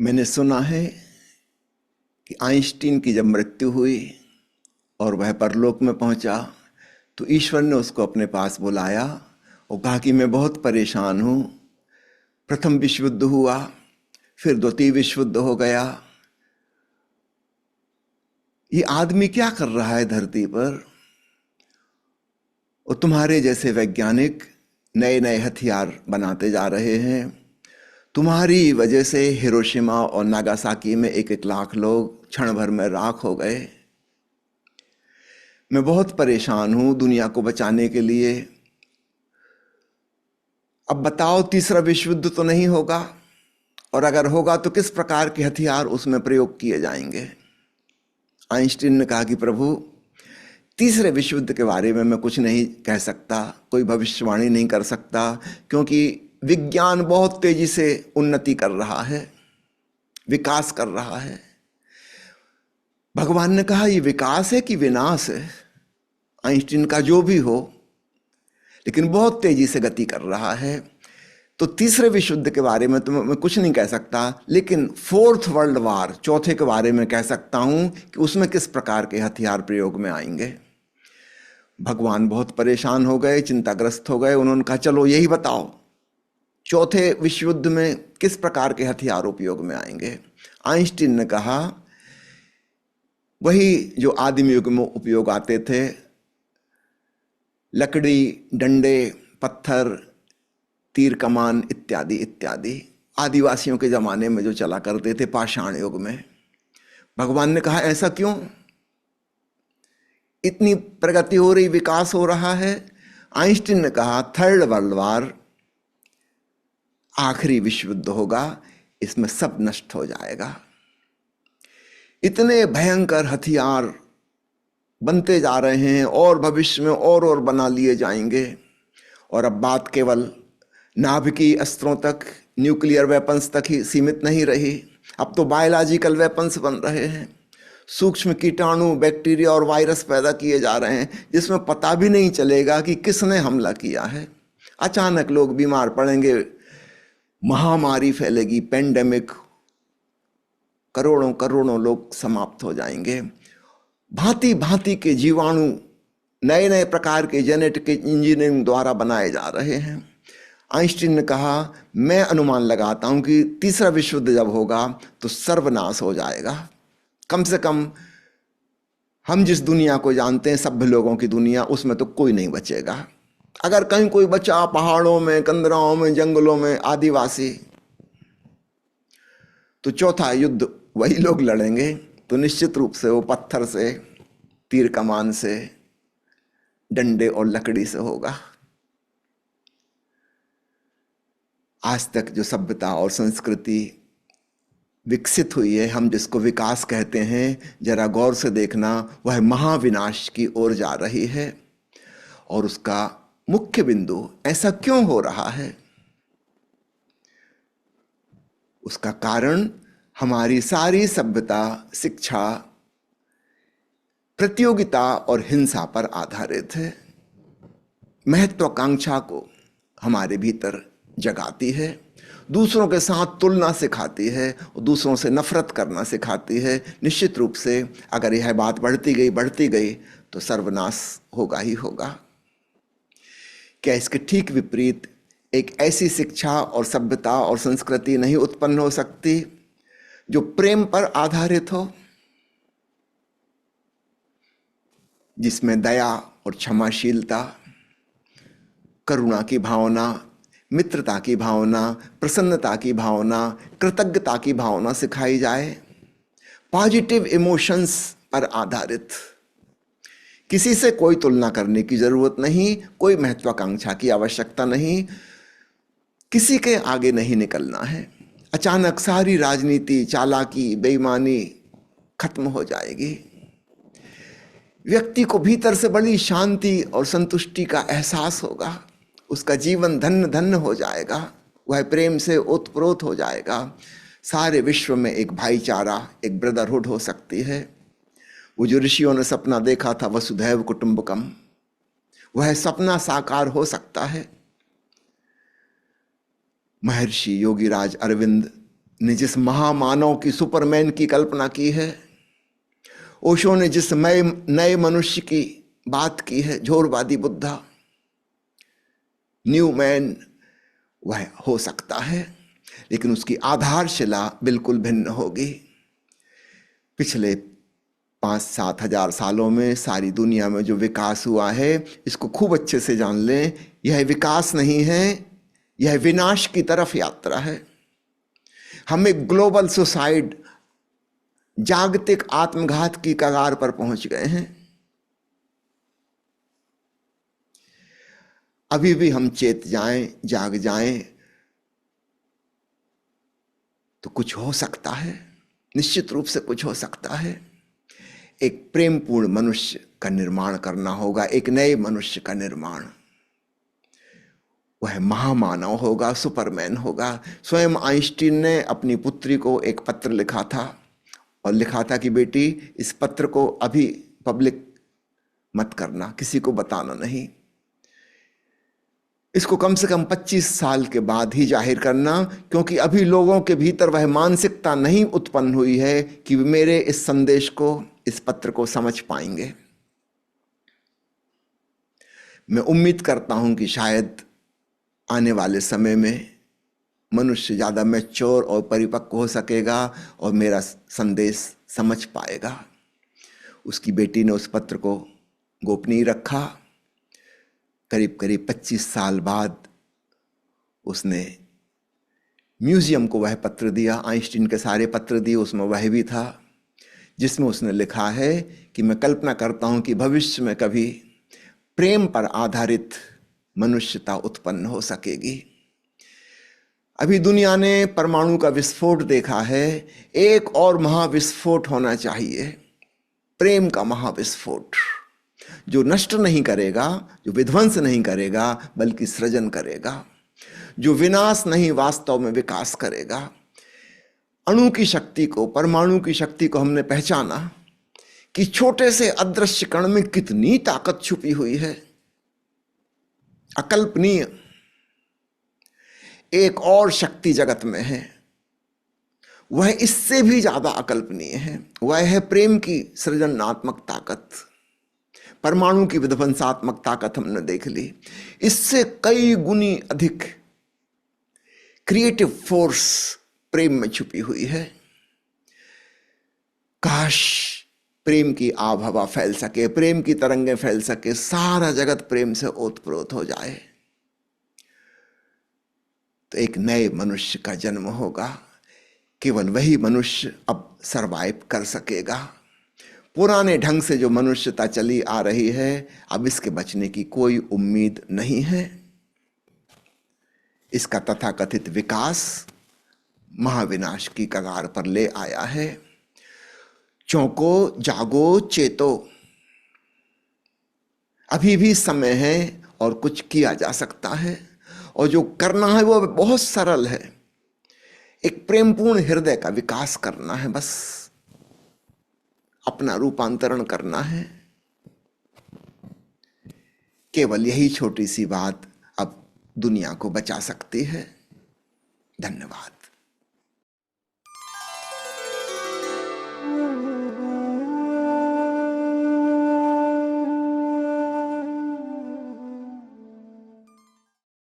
मैंने सुना है कि आइंस्टीन की जब मृत्यु हुई और वह परलोक में पहुंचा तो ईश्वर ने उसको अपने पास बुलाया और कहा कि मैं बहुत परेशान हूँ। प्रथम विश्व युद्ध हुआ, फिर द्वितीय विश्व युद्ध हो गया। ये आदमी क्या कर रहा है धरती पर? और तुम्हारे जैसे वैज्ञानिक नए नए हथियार बनाते जा रहे हैं। तुम्हारी वजह से हिरोशिमा और नागासाकी में 1-1 लाख लोग क्षण भर में राख हो गए। मैं बहुत परेशान हूं दुनिया को बचाने के लिए। अब बताओ, तीसरा विश्व युद्ध तो नहीं होगा, और अगर होगा तो किस प्रकार के हथियार उसमें प्रयोग किए जाएंगे? आइंस्टीन ने कहा कि प्रभु, तीसरे विश्व युद्ध के बारे में मैं कुछ नहीं कह सकता, कोई भविष्यवाणी नहीं कर सकता, क्योंकि विज्ञान बहुत तेजी से उन्नति कर रहा है, विकास कर रहा है। भगवान ने कहा, ये विकास है कि विनाश है? आइंस्टीन का जो भी हो, लेकिन बहुत तेजी से गति कर रहा है। तो तीसरे विश्व युद्ध के बारे में तो मैं कुछ नहीं कह सकता, लेकिन फोर्थ वर्ल्ड वार, चौथे के बारे में कह सकता हूं कि उसमें किस प्रकार के हथियार प्रयोग में आएंगे। भगवान बहुत परेशान हो गए, चिंताग्रस्त हो गए। उन्होंने कहा, चलो यही बताओ, चौथे विश्व युद्ध में किस प्रकार के हथियार उपयोग में आएंगे? आइंस्टीन ने कहा, वही जो आदिम युग में उपयोग आते थे, लकड़ी, डंडे, पत्थर, तीर कमान इत्यादि इत्यादि, आदिवासियों के जमाने में जो चला करते थे पाषाण युग में। भगवान ने कहा, ऐसा क्यों? इतनी प्रगति हो रही, विकास हो रहा है। आइंस्टीन ने कहा, थर्ड वर्ल्ड वार, आखिरी विश्व युद्ध होगा, इसमें सब नष्ट हो जाएगा। इतने भयंकर हथियार बनते जा रहे हैं और भविष्य में और बना लिए जाएंगे। और अब बात केवल नाभिकीय अस्त्रों तक, न्यूक्लियर वेपन्स तक ही सीमित नहीं रही। अब तो बायोलॉजिकल वेपन्स बन रहे हैं। सूक्ष्म कीटाणु, बैक्टीरिया और वायरस पैदा किए जा रहे हैं, जिसमें पता भी नहीं चलेगा कि किसने हमला किया है। अचानक लोग बीमार पड़ेंगे, महामारी फैलेगी, पेंडेमिक, करोड़ों करोड़ों लोग समाप्त हो जाएंगे। भांति भांति के जीवाणु नए नए प्रकार के जेनेटिक इंजीनियरिंग द्वारा बनाए जा रहे हैं। आइंस्टीन ने कहा, मैं अनुमान लगाता हूं कि तीसरा विश्व युद्ध जब होगा तो सर्वनाश हो जाएगा। कम से कम हम जिस दुनिया को जानते हैं, सभ्य लोगों की दुनिया, उसमें तो कोई नहीं बचेगा। अगर कहीं कोई बचा, पहाड़ों में, कंदराओं में, जंगलों में, आदिवासी, तो चौथा युद्ध वही लोग लड़ेंगे। तो निश्चित रूप से वो पत्थर से, तीर कमान से, डंडे और लकड़ी से होगा। आज तक जो सभ्यता और संस्कृति विकसित हुई है, हम जिसको विकास कहते हैं, जरा गौर से देखना, वह महाविनाश की ओर जा रही है। और उसका मुख्य बिंदु ऐसा क्यों हो रहा है? उसका कारण हमारी सारी सभ्यता, शिक्षा, प्रतियोगिता और हिंसा पर आधारित है। महत्वाकांक्षा को हमारे भीतर जगाती है, दूसरों के साथ तुलना सिखाती है और दूसरों से नफरत करना सिखाती है। निश्चित रूप से अगर यह बात बढ़ती गई तो सर्वनाश होगा ही होगा। क्या इसके ठीक विपरीत एक ऐसी शिक्षा और सभ्यता और संस्कृति नहीं उत्पन्न हो सकती जो प्रेम पर आधारित हो, जिसमें दया और क्षमाशीलता, करुणा की भावना, मित्रता की भावना, प्रसन्नता की भावना, कृतज्ञता की भावना सिखाई जाए? पॉजिटिव इमोशंस पर आधारित। किसी से कोई तुलना करने की जरूरत नहीं, कोई महत्वाकांक्षा की आवश्यकता नहीं, किसी के आगे नहीं निकलना है। अचानक सारी राजनीति, चालाकी, बेईमानी खत्म हो जाएगी। व्यक्ति को भीतर से बड़ी शांति और संतुष्टि का एहसास होगा। उसका जीवन धन्य धन्य हो जाएगा, वह प्रेम से ओतप्रोत हो जाएगा। सारे विश्व में एक भाईचारा, एक ब्रदरहुड हो सकती है। वो जो ऋषियों ने सपना देखा था, वसुधैव कुटुंबकम, वह सपना साकार हो सकता है। महर्षि योगीराज अरविंद ने जिस महामानव की, सुपरमैन की कल्पना की है, ओशो ने जिस नए मनुष्य की बात की है, झोरवादी बुद्धा, न्यू मैन, वह हो सकता है, लेकिन उसकी आधारशिला बिल्कुल भिन्न होगी। पिछले 5-7 हजार सालों में सारी दुनिया में जो विकास हुआ है, इसको खूब अच्छे से जान लें। यह विकास नहीं है, यह विनाश की तरफ यात्रा है। हम एक ग्लोबल सुसाइड, जागतिक आत्मघात की कगार पर पहुंच गए हैं। अभी भी हम चेत जाएं, जाग जाएं तो कुछ हो सकता है, निश्चित रूप से कुछ हो सकता है। एक प्रेमपूर्ण मनुष्य का निर्माण करना होगा, एक नए मनुष्य का निर्माण। वह महामानव होगा, सुपरमैन होगा। स्वयं आइंस्टीन ने अपनी पुत्री को एक पत्र लिखा था और लिखा था कि बेटी, इस पत्र को अभी पब्लिक मत करना, किसी को बताना नहीं, इसको कम से कम 25 साल के बाद ही जाहिर करना, क्योंकि अभी लोगों के भीतर वह मानसिकता नहीं उत्पन्न हुई है कि मेरे इस संदेश को, इस पत्र को समझ पाएंगे। मैं उम्मीद करता हूं कि शायद आने वाले समय में मनुष्य ज़्यादा मैच्योर और परिपक्व हो सकेगा और मेरा संदेश समझ पाएगा। उसकी बेटी ने उस पत्र को गोपनीय रखा। करीब करीब 25 साल बाद उसने म्यूजियम को वह पत्र दिया। आइंस्टीन के सारे पत्र दिए, उसमें वह भी था जिसमें उसने लिखा है कि मैं कल्पना करता हूं कि भविष्य में कभी प्रेम पर आधारित मनुष्यता उत्पन्न हो सकेगी। अभी दुनिया ने परमाणु का विस्फोट देखा है, एक और महाविस्फोट होना चाहिए, प्रेम का महाविस्फोट, जो नष्ट नहीं करेगा, जो विध्वंस नहीं करेगा, बल्कि सृजन करेगा, जो विनाश नहीं वास्तव में विकास करेगा। अणु की शक्ति को, परमाणु की शक्ति को हमने पहचाना कि छोटे से अदृश्य कण में कितनी ताकत छुपी हुई है, अकल्पनीय। एक और शक्ति जगत में है, वह इससे भी ज्यादा अकल्पनीय है, वह है प्रेम की सृजनात्मक ताकत। परमाणु की विध्वंसात्मक ताकत हमने देख ली, इससे कई गुनी अधिक क्रिएटिव फोर्स प्रेम में छुपी हुई है। काश प्रेम की आभ हवा फैल सके, प्रेम की तरंगें फैल सके, सारा जगत प्रेम से ओतप्रोत हो जाए, तो एक नए मनुष्य का जन्म होगा। केवल वही मनुष्य अब सरवाइव कर सकेगा। पुराने ढंग से जो मनुष्यता चली आ रही है, अब इसके बचने की कोई उम्मीद नहीं है। इसका तथाकथित विकास महाविनाश की कगार पर ले आया है। चौंको, जागो, चेतो, अभी भी समय है और कुछ किया जा सकता है, और जो करना है वो बहुत सरल है। एक प्रेमपूर्ण हृदय का विकास करना है, बस अपना रूपांतरण करना है। केवल यही छोटी सी बात अब दुनिया को बचा सकती है। धन्यवाद।